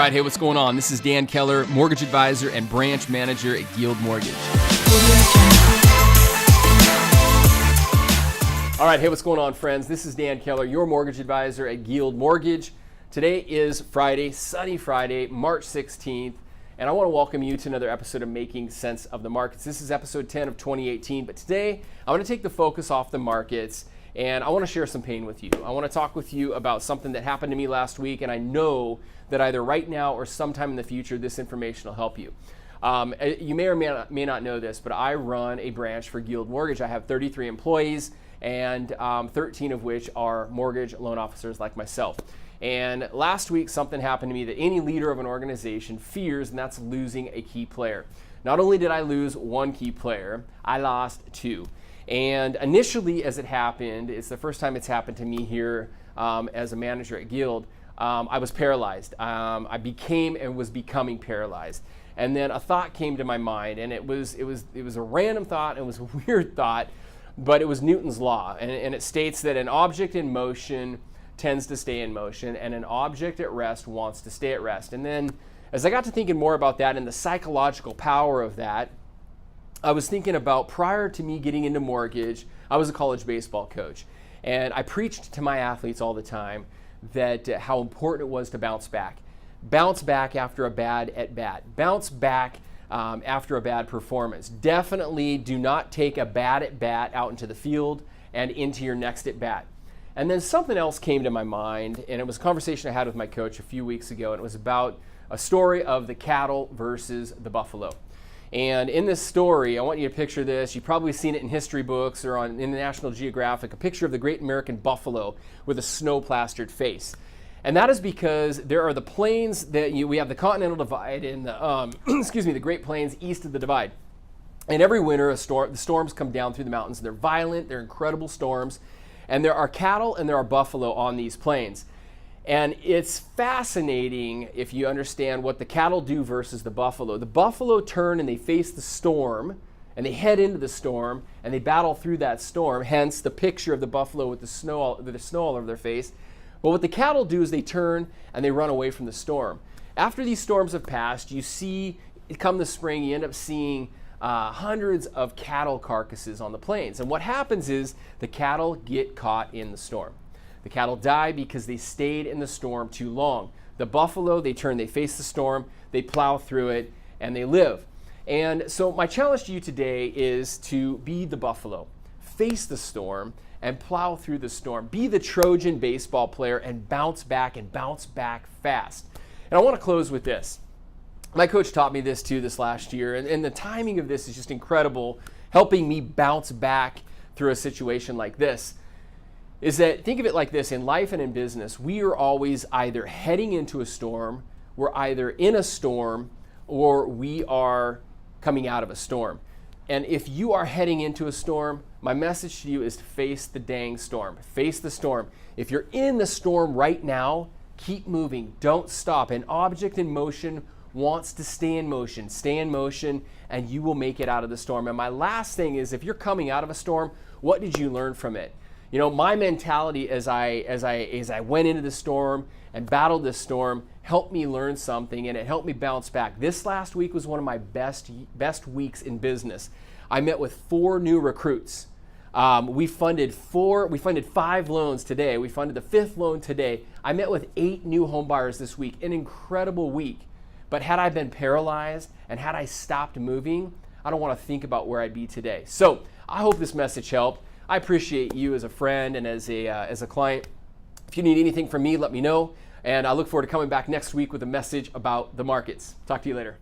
right, hey, what's going on? This is Dan Keller, mortgage advisor and branch manager at Edmonds Mortgage. All right, hey, what's going on, friends? This is Dan Keller, your mortgage advisor at Edmonds Mortgage. Today is Friday, sunny Friday, March 16th, and I want to welcome you to another episode of Making Sense of the Markets. This is episode 10 of 2018, but today I want to take the focus off the markets, and I want to share some pain with you. I want to talk with you about something that happened to me last week, and I know that either right now or sometime in the future, this information will help you. You may or may not know this, but I run a branch for Edmonds Mortgage. I have 33 employees, and 13 of which are mortgage loan officers like myself. And last week, something happened to me that any leader of an organization fears, and that's losing a key player. Not only did I lose one key player, I lost two. And initially, as it happened, it's the first time it's happened to me here as a manager at Guild. I was paralyzed. I became and was becoming paralyzed. And then a thought came to my mind, and it was a random thought. It was a weird thought, but it was Newton's law, and it states that an object in motion tends to stay in motion, and an object at rest wants to stay at rest. And then, as I got to thinking more about that and the psychological power of that, I was thinking about, prior to me getting into mortgage, I was a college baseball coach, and I preached to my athletes all the time that how important it was to bounce back. Bounce back after a bad at-bat. Bounce back after a bad performance. Definitely do not take a bad at-bat out into the field and into your next at-bat. And then something else came to my mind, and it was a conversation I had with my coach a few weeks ago, and it was about a story of the cattle versus the buffalo. And in this story, I want you to picture this. You've probably seen it in history books or in the National Geographic, a picture of the great American buffalo with a snow-plastered face. And that is because there are the plains that we have the Continental Divide and the Great Plains east of the Divide. And every winter, the storms come down through the mountains. They're violent, they're incredible storms. And there are cattle and there are buffalo on these plains. And it's fascinating if you understand what the cattle do versus the buffalo. The buffalo turn and they face the storm, and they head into the storm, and they battle through that storm, hence the picture of the buffalo with the snow all over their face. But what the cattle do is they turn and they run away from the storm. After these storms have passed, you see, come the spring, you end up seeing hundreds of cattle carcasses on the plains. And what happens is the cattle get caught in the storm. The cattle die because they stayed in the storm too long. The buffalo, they turn, they face the storm, they plow through it, and they live. And so my challenge to you today is to be the buffalo. Face the storm and plow through the storm. Be the Trojan baseball player and bounce back fast. And I want to close with this. My coach taught me this too this last year, and the timing of this is just incredible, helping me bounce back through a situation like this. Is that, think of it like this, in life and in business, we are always either heading into a storm, we're either in a storm, or we are coming out of a storm. And if you are heading into a storm, my message to you is to face the dang storm. Face the storm. If you're in the storm right now, keep moving. Don't stop. An object in motion wants to stay in motion. Stay in motion, and you will make it out of the storm. And my last thing is, if you're coming out of a storm, what did you learn from it? You know, my mentality as I went into the storm and battled this storm helped me learn something, and it helped me bounce back. This last week was one of my best weeks in business. I met with 4 new recruits. We funded 5 loans today. We funded the 5th loan today. I met with 8 new home buyers this week. An incredible week. But had I been paralyzed and had I stopped moving, I don't want to think about where I'd be today. So I hope this message helped. I appreciate you as a friend and as a client. If you need anything from me, let me know. And I look forward to coming back next week with a message about the markets. Talk to you later.